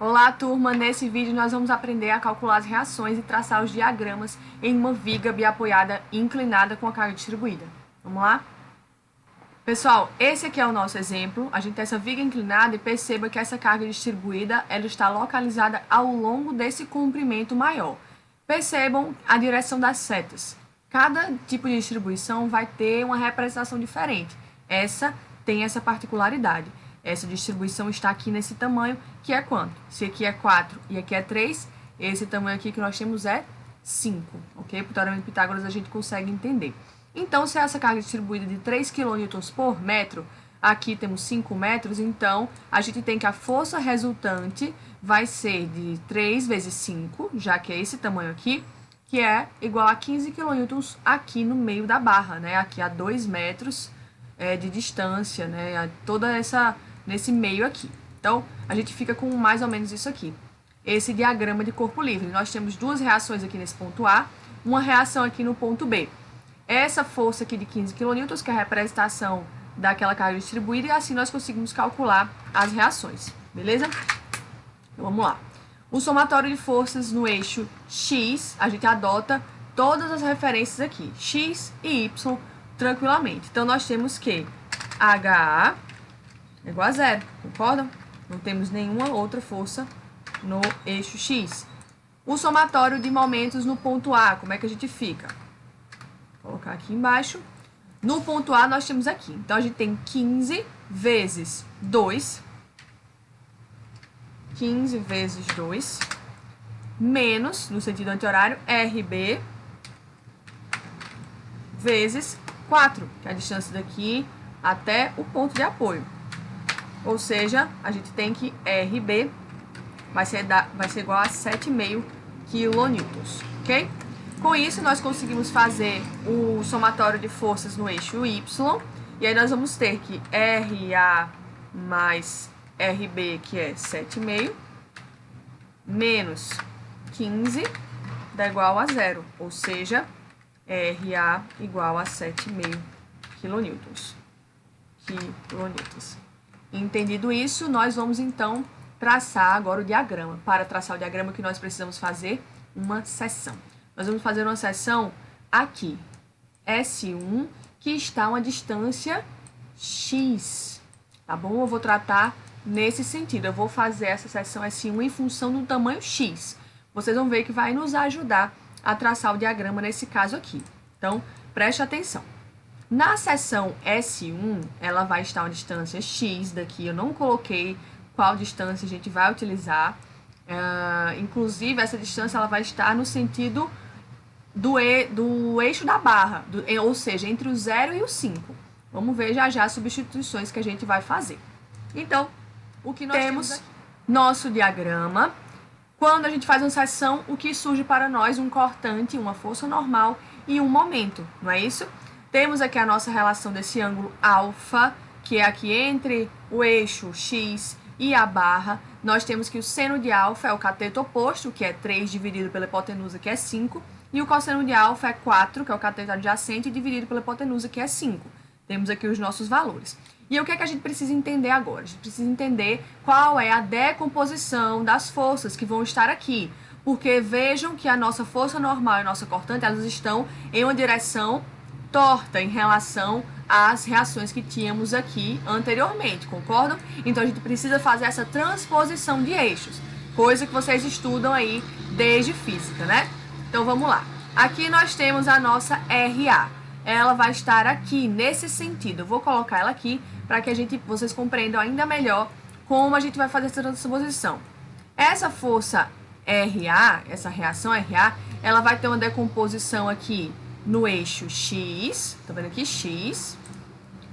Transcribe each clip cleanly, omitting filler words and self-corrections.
Olá, turma! Nesse vídeo nós vamos aprender a calcular as reações e traçar os diagramas em uma viga biapoiada inclinada com a carga distribuída. Vamos lá? Pessoal, esse aqui é o nosso exemplo. A gente tem essa viga inclinada e perceba que essa carga distribuída ela está localizada ao longo desse comprimento maior. Percebam a direção das setas. Cada tipo de distribuição vai ter uma representação diferente. Essa tem essa particularidade. Essa distribuição está aqui nesse tamanho, que é quanto? Se aqui é 4 e aqui é 3, esse tamanho aqui que nós temos é 5, ok? Por teorema de Pitágoras a gente consegue entender. Então, se essa carga é distribuída de 3 kN por metro, aqui temos 5 metros, então a gente tem que a força resultante vai ser de 3 vezes 5, já que é esse tamanho aqui, que é igual a 15 kN aqui no meio da barra, né? Aqui a 2 metros de distância, né? Toda essa nesse meio aqui. Então, a gente fica com mais ou menos isso aqui. Esse diagrama de corpo livre. Nós temos duas reações aqui nesse ponto A, uma reação aqui no ponto B. Essa força aqui de 15 kN, que é a representação daquela carga distribuída, e assim nós conseguimos calcular as reações, beleza? Então, vamos lá. O somatório de forças no eixo X, a gente adota todas as referências aqui, X e Y, tranquilamente. Então, nós temos que HA é igual a zero, concordam? Não temos nenhuma outra força no eixo X. O somatório de momentos no ponto A, como é que a gente fica? Vou colocar aqui embaixo. No ponto A, nós temos aqui. Então, a gente tem 15 vezes 2. 15 vezes 2. Menos, no sentido anti-horário, RB vezes 4, que é a distância daqui até o ponto de apoio. Ou seja, a gente tem que RB vai ser igual a 7,5 kN, ok? Com isso, nós conseguimos fazer o somatório de forças no eixo Y, e aí nós vamos ter que RA mais RB, que é 7,5, menos 15, dá igual a zero, ou seja, RA igual a 7,5 kN. Entendido isso, nós vamos então traçar agora o diagrama. Para traçar o diagrama, que nós precisamos fazer uma seção. Nós vamos fazer uma seção aqui, S1, que está a uma distância X, tá bom? Eu vou tratar nesse sentido, eu vou fazer essa seção S1 em função do tamanho X. Vocês vão ver que vai nos ajudar a traçar o diagrama nesse caso aqui. Então, preste atenção. Na seção S1, ela vai estar a uma distância X daqui, eu não coloquei qual distância a gente vai utilizar. Inclusive, essa distância ela vai estar no sentido do eixo da barra, ou seja, entre o 0 e o 5. Vamos ver já já as substituições que a gente vai fazer. Então, o que nós temos aqui? Nosso diagrama. Quando a gente faz uma seção, o que surge para nós? Um cortante, uma força normal e um momento, não é isso? Temos aqui a nossa relação desse ângulo alfa, que é aqui entre o eixo X e a barra. Nós temos que o seno de alfa é o cateto oposto, que é 3 dividido pela hipotenusa, que é 5. E o cosseno de alfa é 4, que é o cateto adjacente, dividido pela hipotenusa, que é 5. Temos aqui os nossos valores. E o que é que a gente precisa entender agora? A gente precisa entender qual é a decomposição das forças que vão estar aqui. Porque vejam que a nossa força normal e a nossa cortante, elas estão em uma direção torta em relação às reações que tínhamos aqui anteriormente, concordam? Então, a gente precisa fazer essa transposição de eixos, coisa que vocês estudam aí desde física, né? Então, vamos lá. Aqui nós temos a nossa RA. Ela vai estar aqui, nesse sentido. Eu vou colocar ela aqui para que vocês compreendam ainda melhor como a gente vai fazer essa transposição. Essa força RA, essa reação RA, ela vai ter uma decomposição aqui no eixo X, tá vendo aqui? X.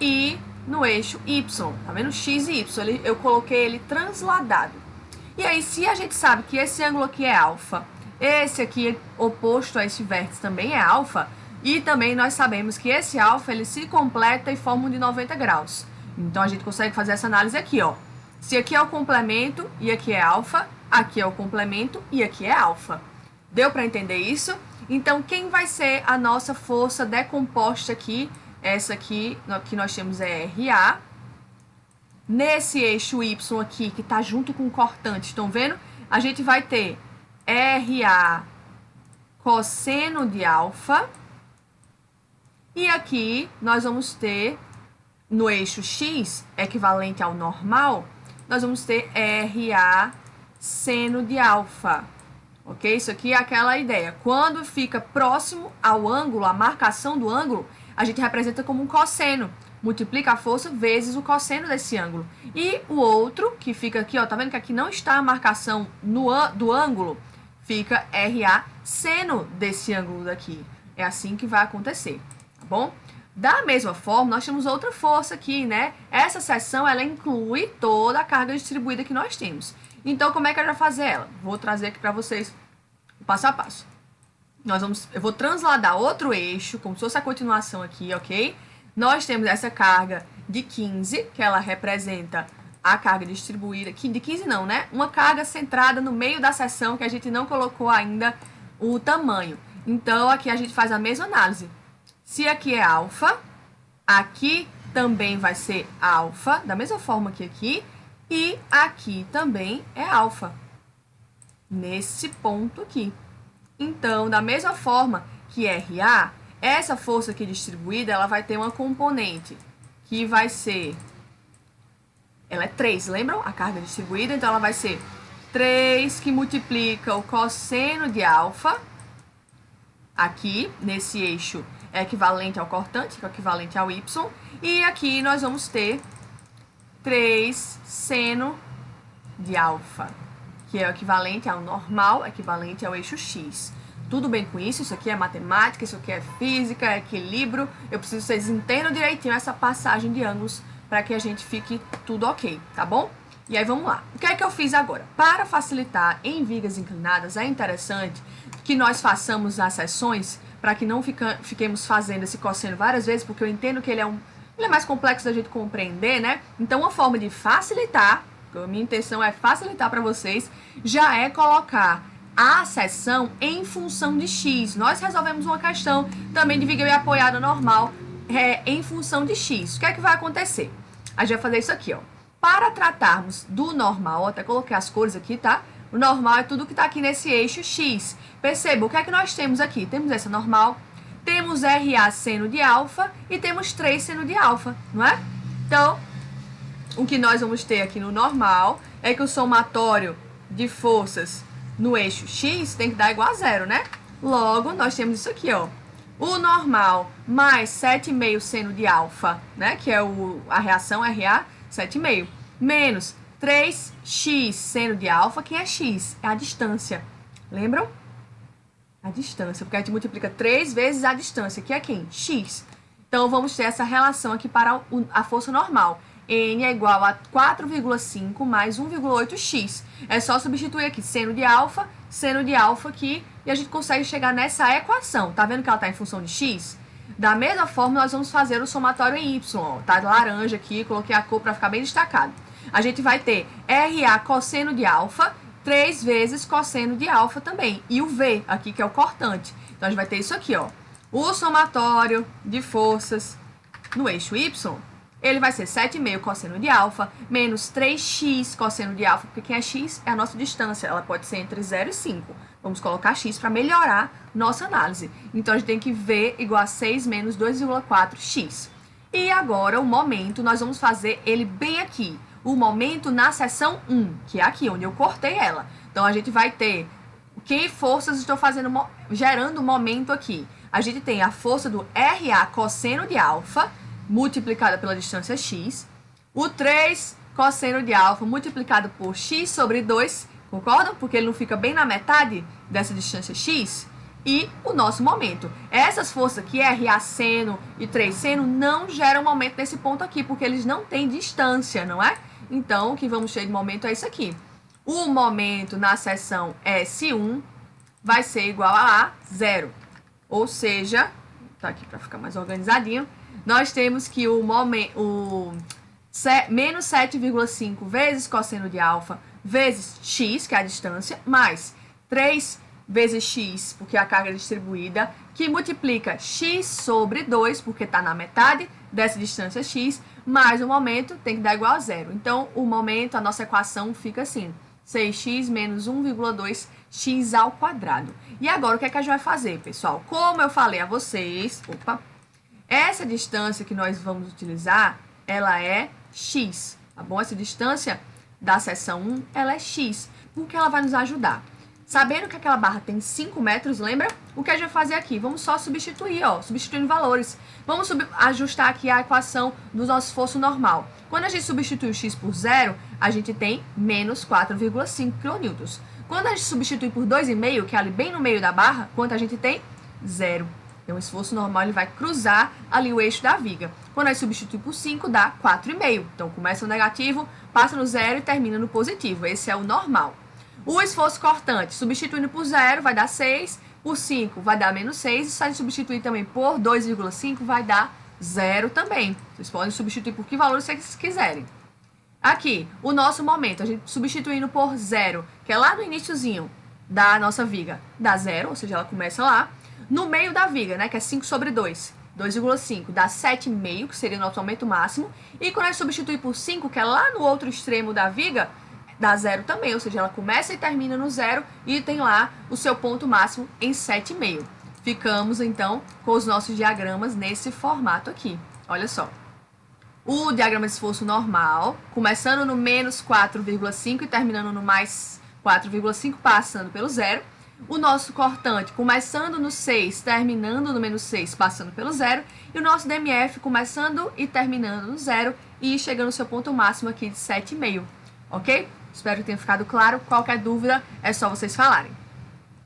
E no eixo Y, tá vendo? X e Y. Eu coloquei ele transladado. E aí, se a gente sabe que esse ângulo aqui é alfa, esse aqui oposto a esse vértice também é alfa, e também nós sabemos que esse alfa, ele se completa e forma um de 90 graus. Então, a gente consegue fazer essa análise aqui, ó. Se aqui é o complemento e aqui é alfa, aqui é o complemento e aqui é alfa. Deu para entender isso? Então, quem vai ser a nossa força decomposta aqui? Essa aqui que nós temos é RA. Nesse eixo Y aqui, que está junto com o cortante, estão vendo? A gente vai ter RA cosseno de alfa. E aqui nós vamos ter, no eixo X, equivalente ao normal, nós vamos ter RA seno de alfa. Ok? Isso aqui é aquela ideia. Quando fica próximo ao ângulo, a marcação do ângulo, a gente representa como um cosseno. Multiplica a força vezes o cosseno desse ângulo. E o outro, que fica aqui, ó, tá vendo que aqui não está a marcação do ângulo? Fica RA seno desse ângulo daqui. É assim que vai acontecer, tá bom? Da mesma forma, nós temos outra força aqui, né? Essa seção, ela inclui toda a carga distribuída que nós temos. Então, como é que a gente vai fazer ela? Vou trazer aqui para vocês o passo a passo. Eu vou transladar outro eixo, como se fosse a continuação aqui, ok? Nós temos essa carga de 15, que ela representa a carga distribuída, de 15 não, né? Uma carga centrada no meio da seção, que a gente não colocou ainda o tamanho. Então, aqui a gente faz a mesma análise. Se aqui é alfa, aqui também vai ser alfa, da mesma forma que aqui, e aqui também é alfa, nesse ponto aqui. Então, da mesma forma que RA, essa força aqui distribuída, ela vai ter uma componente que vai ser, ela é 3, lembram? A carga distribuída, então ela vai ser 3 que multiplica o cosseno de alfa, aqui, nesse eixo, é equivalente ao cortante, que é equivalente ao Y, e aqui nós vamos ter 3 seno de alfa, que é o equivalente ao normal, equivalente ao eixo X. Tudo bem com isso? Isso aqui é matemática, isso aqui é física, é equilíbrio. Eu preciso que vocês entendam direitinho essa passagem de ângulos para que a gente fique tudo ok, tá bom? E aí vamos lá. O que é que eu fiz agora? Para facilitar em vigas inclinadas, é interessante que nós façamos as seções para que não fiquemos fazendo esse cosseno várias vezes, porque eu entendo que ele é mais complexo da gente compreender, né? Então, uma forma de facilitar, a minha intenção é facilitar para vocês, já é colocar a seção em função de x. Nós resolvemos uma questão também de viga e apoiada normal em função de x. O que é que vai acontecer? A gente vai fazer isso aqui, ó. Para tratarmos do normal, ó, até coloquei as cores aqui, tá? O normal é tudo que está aqui nesse eixo x. Perceba, o que é que nós temos aqui? Temos essa normal, temos RA seno de alfa e temos 3 seno de alfa, não é? Então, o que nós vamos ter aqui no normal é que o somatório de forças no eixo x tem que dar igual a zero, né? Logo, nós temos isso aqui, ó. O normal mais 7,5 seno de alfa, né? Que é a reação RA 7,5, menos 3x seno de alfa, que é x, é a distância. Lembram? A distância, porque a gente multiplica 3 vezes a distância, que é quem? X. Então, vamos ter essa relação aqui para a força normal. N é igual a 4,5 mais 1,8x. É só substituir aqui seno de alfa aqui, e a gente consegue chegar nessa equação. Tá vendo que ela está em função de x? Da mesma forma, nós vamos fazer o somatório em y. Ó. Tá laranja aqui, coloquei a cor para ficar bem destacado. A gente vai ter RA cosseno de alfa, 3 vezes cosseno de alfa também. E o V aqui, que é o cortante. Então, a gente vai ter isso aqui, ó. O somatório de forças no eixo y, ele vai ser 7,5 cosseno de alfa, menos 3x cosseno de alfa, porque quem é x é a nossa distância. Ela pode ser entre 0 e 5. Vamos colocar x para melhorar nossa análise. Então, a gente tem que V igual a 6 menos 2,4x. E agora, o momento, nós vamos fazer ele bem aqui. O momento na seção 1, que é aqui, onde eu cortei ela. Então, a gente vai ter que forças estou gerando momento aqui. A gente tem a força do RA cosseno de alfa, multiplicada pela distância x. O 3 cosseno de alfa multiplicado por x sobre 2, concordam? Porque ele não fica bem na metade dessa distância x. E o nosso momento. Essas forças aqui, RA seno e 3 seno, não geram momento nesse ponto aqui, porque eles não têm distância, não é? Então, o que vamos ter de momento é isso aqui. O momento na seção S1 vai ser igual a zero. Ou seja, tá aqui para ficar mais organizadinho, nós temos que menos 7,5 vezes cosseno de alfa vezes x, que é a distância, mais 3 vezes x, porque é a carga distribuída, que multiplica x sobre 2, porque está na metade dessa distância x, mais o momento tem que dar igual a zero. Então, o momento, a nossa equação fica assim, 6x menos 1,2x ao quadrado. E agora, o que é que a gente vai fazer, pessoal? Como eu falei a vocês, essa distância que nós vamos utilizar, ela é x, tá bom? Essa distância da seção 1, ela é x, porque ela vai nos ajudar. Sabendo que aquela barra tem 5 metros, lembra? O que a gente vai fazer aqui? Vamos só substituir, substituindo valores. Vamos ajustar aqui a equação do nosso esforço normal. Quando a gente substitui o x por zero, a gente tem menos 4,5 kN. Quando a gente substitui por 2,5, que é ali bem no meio da barra, quanto a gente tem? Zero. Então, o esforço normal ele vai cruzar ali o eixo da viga. Quando a gente substitui por 5, dá 4,5. Então, começa no negativo, passa no zero e termina no positivo. Esse é o normal. O esforço cortante, substituindo por 0, vai dar 6, por 5 vai dar menos 6, e se a gente substituir também por 2,5, vai dar 0 também. Vocês podem substituir por que valor vocês quiserem. Aqui, o nosso momento, a gente substituindo por 0, que é lá no iniciozinho da nossa viga, dá 0, ou seja, ela começa lá. No meio da viga, né, que é 5 sobre 2, 2,5, dá 7,5, que seria o nosso momento máximo. E quando a gente substitui por 5, que é lá no outro extremo da viga, dá 0 também, ou seja, ela começa e termina no 0 e tem lá o seu ponto máximo em 7,5. Ficamos, então, com os nossos diagramas nesse formato aqui. Olha só. O diagrama de esforço normal, começando no menos 4,5 e terminando no mais 4,5, passando pelo 0. O nosso cortante, começando no 6, terminando no menos 6, passando pelo 0. E o nosso DMF, começando e terminando no 0 e chegando ao seu ponto máximo aqui de 7,5. Ok? Espero que tenha ficado claro. Qualquer dúvida é só vocês falarem.